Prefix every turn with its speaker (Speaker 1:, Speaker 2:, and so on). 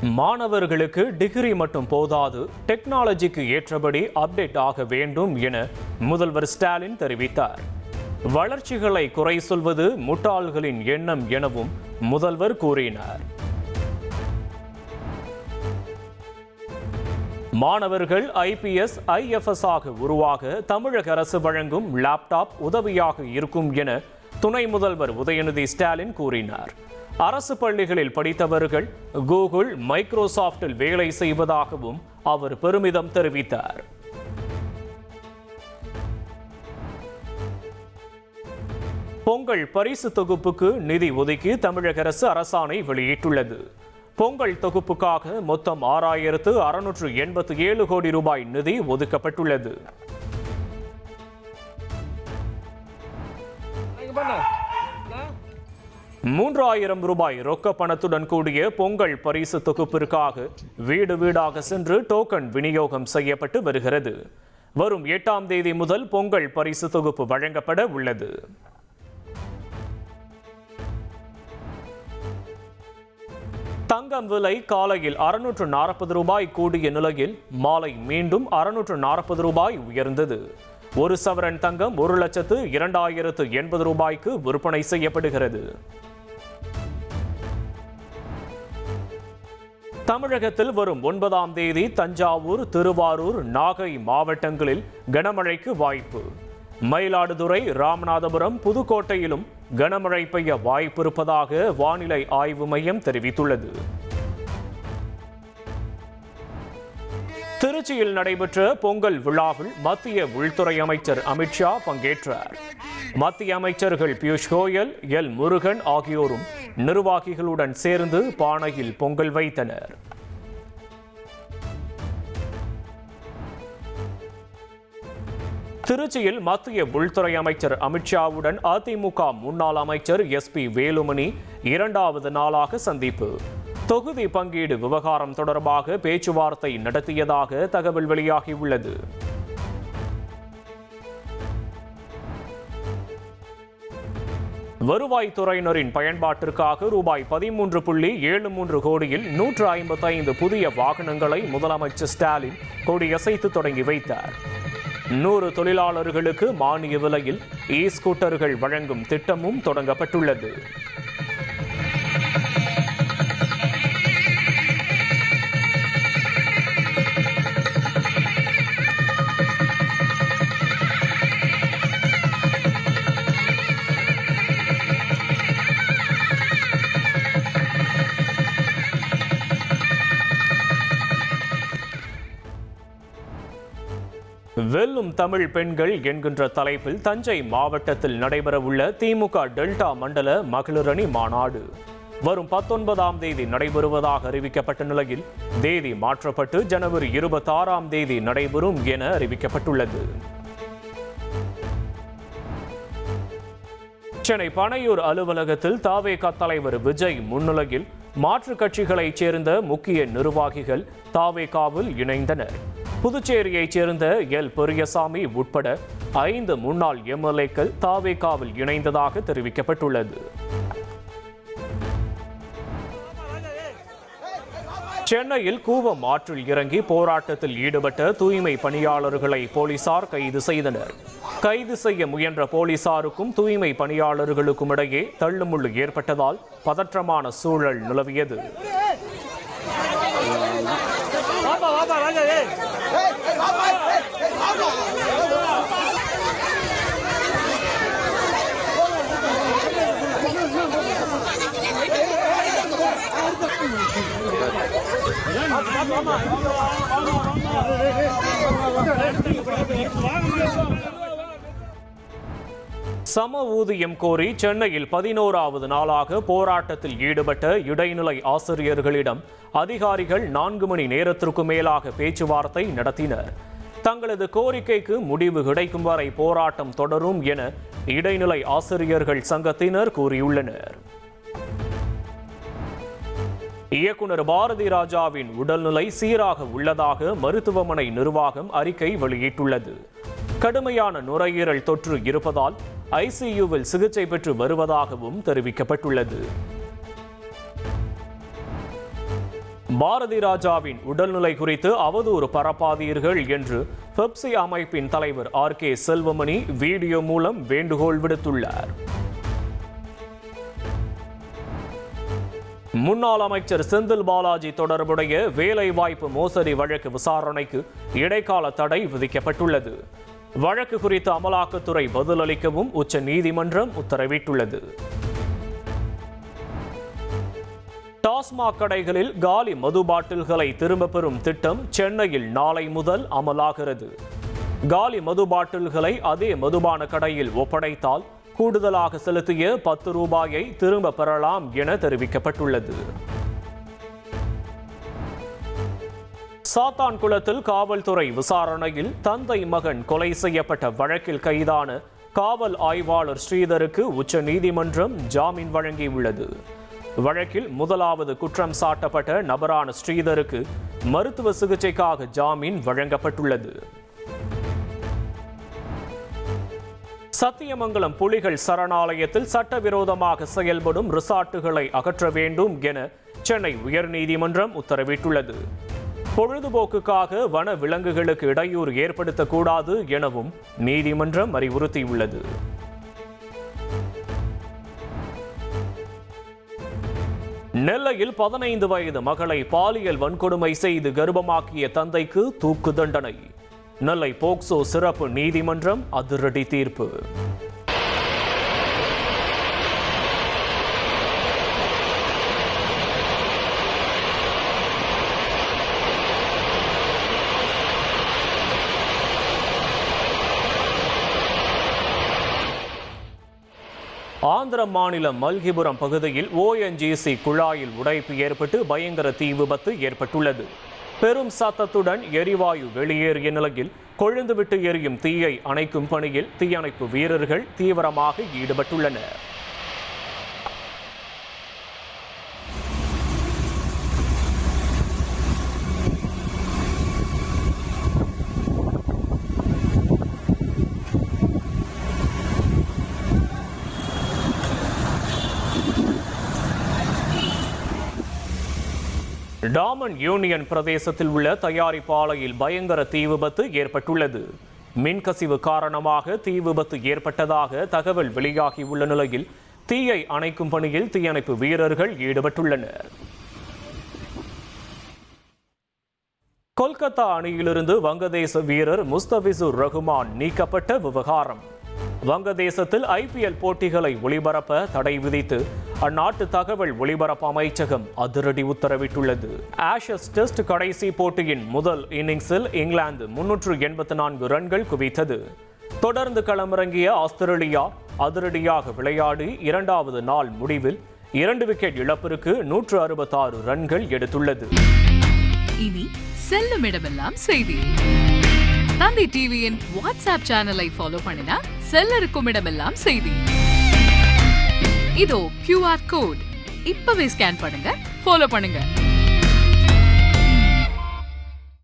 Speaker 1: மாணவர்களுக்கு டிகிரி மட்டும் போதாது, டெக்னாலஜிக்கு ஏற்றபடி அப்டேட் ஆக வேண்டும் என முதல்வர் ஸ்டாலின் தெரிவித்தார். வளர்ச்சிகளை குறை சொல்வது முட்டாள்களின் எண்ணம் எனவும் முதல்வர் கூறினார். மாணவர்கள் IPS, IFS ஆக உருவாக தமிழக அரசு வழங்கும் லேப்டாப் உதவியாக இருக்கும் என துணை முதல்வர் உதயநிதி ஸ்டாலின் கூறினார். அரசு பள்ளிகளில் படித்தவர்கள் கூகுள், மைக்ரோசாப்டில் வேலை செய்வதாகவும் அவர் பெருமிதம் தெரிவித்தார். பொங்கல் பரிசு தொகுப்புக்கு நிதி ஒதுக்கி தமிழக அரசு அரசாணை வெளியிட்டுள்ளது. பொங்கல் தொகுப்புக்காக மொத்தம் 6,687 கோடி ரூபாய் நிதி ஒதுக்கப்பட்டுள்ளது. ரூபாய் 3000 ரொக்க பணத்துடன் கூடிய பொங்கல் பரிசு தொகுப்பிற்காக வீடு வீடாக சென்று டோக்கன் விநியோகம் செய்யப்பட்டு வருகிறது. வரும் 8ஆம் தேதி முதல் பொங்கல் பரிசு தொகுப்பு வழங்கப்பட உள்ளது. தங்கம் விலை காலையில் 640 ரூபாய் கூடிய நிலையில் மாலை மீண்டும் 640 ரூபாய் உயர்ந்தது. ஒரு சவரன் தங்கம் 1,02,080 ரூபாய்க்கு விற்பனை செய்யப்படுகிறது. தமிழகத்தில் வரும் 9ஆம் தேதி தஞ்சாவூர், திருவாரூர், நாகை மாவட்டங்களில் கனமழைக்கு வாய்ப்பு. மயிலாடுதுறை, ராமநாதபுரம், புதுக்கோட்டையிலும் கனமழை பெய்ய வாய்ப்பிருப்பதாக வானிலை ஆய்வு மையம் தெரிவித்துள்ளது. திருச்சியில் நடைபெற்ற பொங்கல் விழாவில் மத்திய உள்துறை அமைச்சர் அமித்ஷா பங்கேற்றார். மத்திய அமைச்சர்கள் பியூஷ் கோயல், எல் முருகன் ஆகியோரும் நிர்வாகிகளுடன் சேர்ந்து பானையில் பொங்கல் வைத்தனர். திருச்சியில் மத்திய உள்துறை அமைச்சர் அமித்ஷாவுடன் அதிமுக முன்னாள் அமைச்சர் SP வேலுமணி 2வது நாளாக சந்திப்பு. தொகுதி பங்கீடு விவகாரம் தொடர்பாக பேச்சுவார்த்தை நடத்தியதாக தகவல் வெளியாகியுள்ளது. வருவாய்த்துறையினரின் பயன்பாட்டிற்காக ரூபாய் 13.73 கோடியில் 155 புதிய வாகனங்களை முதலமைச்சர் ஸ்டாலின் கொடியசைத்து தொடங்கி வைத்தார். 100 தொழிலாளர்களுக்கு மானிய விலையில் ஸ்கூட்டர்கள் வழங்கும் திட்டமும் தொடங்கப்பட்டுள்ளது. வெல்லும் தமிழ் பெண்கள் என்கின்ற தலைப்பில் தஞ்சை மாவட்டத்தில் நடைபெறவுள்ள திமுக டெல்டா மண்டல மகளிர் அணி மாநாடு வரும் 19ஆம் தேதி நடைபெறுவதாக அறிவிக்கப்பட்ட நிலையில் தேதி மாற்றப்பட்டு ஜனவரி 26ஆம் தேதி நடைபெறும் என அறிவிக்கப்பட்டுள்ளது. சென்னை பனையூர் அலுவலகத்தில் தவேக தலைவர் விஜய் முன்னிலையில் மாற்றுக் கட்சிகளைச் சேர்ந்த முக்கிய நிர்வாகிகள் தவேகவில் இணைந்தனர். புதுச்சேரியைச் சேர்ந்த எல் பெரியசாமி உட்பட 5 முன்னாள் MLAக்கள் தவேகவில் இணைந்ததாக தெரிவிக்கப்பட்டுள்ளது. சென்னையில் கூவம் ஆற்றில் இறங்கி போராட்டத்தில் ஈடுபட்ட தூய்மை பணியாளர்களை போலீசார் கைது செய்தனர். கைது செய்ய முயன்ற போலீசாருக்கும் தூய்மை பணியாளர்களுக்கும் இடையே தள்ளுமுள்ளு ஏற்பட்டதால் பதற்றமான சூழல் நிலவியது. சம ஊதியம் கோரி சென்னையில் 11வது நாளாக போராட்டத்தில் ஈடுபட்ட இடைநிலை ஆசிரியர்களிடம் அதிகாரிகள் 4 மணி நேரத்திற்கு மேலாக பேச்சுவார்த்தை நடத்தினர். தங்களது கோரிக்கைக்கு முடிவு கிடைக்கும் வரை போராட்டம் தொடரும் என இடைநிலை ஆசிரியர்கள் சங்கத்தினர் கூறியுள்ளனர். இயக்குனர் பாரதி ராஜாவின் உடல்நிலை சீராக உள்ளதாக மருத்துவமனை நிர்வாகம் அறிக்கை வெளியிட்டுள்ளது. கடுமையான நுரையீரல் தொற்று இருப்பதால் ICUவில் சிகிச்சை பெற்று வருவதாகவும் தெரிவிக்கப்பட்டுள்ளது. பாரதி ராஜாவின் உடல்நிலை குறித்து அவதூறு பரப்பாதீர்கள் என்று பெப்சி அமைப்பின் தலைவர் RK செல்வமணி வீடியோ மூலம் வேண்டுகோள் விடுத்துள்ளார். முன்னாள் அமைச்சர் செந்தில் பாலாஜி தொடர்புடைய வேலைவாய்ப்பு மோசடி வழக்கு விசாரணைக்கு இடைக்கால தடை விதிக்கப்பட்டுள்ளது. வழக்கு குறித்து அமலாக்கத்துறை பதிலளிக்கவும் உச்ச நீதிமன்றம் உத்தரவிட்டுள்ளது. டாஸ்மாக் கடைகளில் காலி மது பாட்டில்களை திரும்ப பெறும் திட்டம் சென்னையில் நாளை முதல் அமலாகிறது. காலி மது பாட்டில்களை அதே மதுபான கடையில் ஒப்படைத்தால் கூடுதலாக செலுத்திய 10 ரூபாயை திரும்ப பெறலாம் என தெரிவிக்கப்பட்டுள்ளது. சாத்தான்குளத்தில் காவல்துறை விசாரணையில் தந்தை மகன் கொலை செய்யப்பட்ட வழக்கில் கைதான காவல் ஆய்வாளர் ஸ்ரீதருக்கு உச்ச நீதிமன்றம் ஜாமீன் வழங்கியுள்ளது. வழக்கில் முதலாவது குற்றம் சாட்டப்பட்ட நபரான ஸ்ரீதருக்கு மருத்துவ சிகிச்சைக்காக ஜாமீன் வழங்கப்பட்டுள்ளது. சத்தியமங்கலம் புலிகள் சரணாலயத்தில் சட்டவிரோதமாக செயல்படும் ரிசார்ட்டுகளை அகற்ற வேண்டும் என சென்னை உயர்நீதிமன்றம் உத்தரவிட்டுள்ளது. பொழுதுபோக்குக்காக வன விலங்குகளுக்கு இடையூறு ஏற்படுத்தக்கூடாது எனவும் நீதிமன்றம் அறிவுறுத்தியுள்ளது. நெல்லையில் 15 வயது மகளை பாலியல் வன்கொடுமை செய்து கர்ப்பமாக்கிய தந்தைக்கு தூக்கு தண்டனை. நெல்லை போக்சோ சிறப்பு நீதிமன்றம் அதிரடி தீர்ப்பு. ஆந்திர மாநிலம் மல்கிபுரம் பகுதியில் ONGC குழாயில் உடைப்பு ஏற்பட்டு பயங்கர தீ விபத்து ஏற்பட்டுள்ளது. பெரும் சத்தத்துடன் எரிவாயு வெளியேறிய நிலையில் கொழுந்துவிட்டு எரியும் தீயை அணைக்கும் பணியில் தீயணைப்பு வீரர்கள் தீவிரமாக ஈடுபட்டுள்ளனர். டாமன் யூனியன் பிரதேசத்தில் உள்ள தயாரிப்பு ஆலையில் பயங்கர தீ விபத்து ஏற்பட்டுள்ளது. மின்கசிவு காரணமாக தீ விபத்து ஏற்பட்டதாக தகவல் வெளியாகியுள்ள நிலையில் தீயை அணைக்கும் பணியில் தீயணைப்பு வீரர்கள் ஈடுபட்டுள்ளனர். கொல்கத்தா அணியிலிருந்து வங்கதேச வீரர் முஸ்தபிசுர் ரஹ்மான் நீக்கப்பட்ட விவகாரம். வங்கதேசத்தில் IPL போட்டிகளை ஒளிபரப்ப தடை விதித்து அந்நாட்டு தகவல் ஒளிபரப்பு அமைச்சகம் அதிரடி உத்தரவிட்டுள்ளது. ஆஷஸ் டெஸ்ட் கடைசி போட்டியின் முதல் இன்னிங்ஸில் இங்கிலாந்து 384 ரன்கள் குவித்தது. தொடர்ந்து களமிறங்கிய ஆஸ்திரேலியா அதிரடியாக விளையாடி இரண்டாவது நாள் முடிவில் 2 விக்கெட் இழப்பிற்கு 166 ரன்கள் எடுத்துள்ளது.
Speaker 2: இனி செல்லும் இடமெல்லாம் செய்தி. தந்தி டிவியின் வாட்ஸ்அப் சேனலை ஃபாலோ பண்ணினா செல்லருக்கும் இடமெல்லாம் செய்தி. இதோ QR கோட் இப்பவே ஸ்கேன் பண்ணுங்க, ஃபாலோ பண்ணுங்க.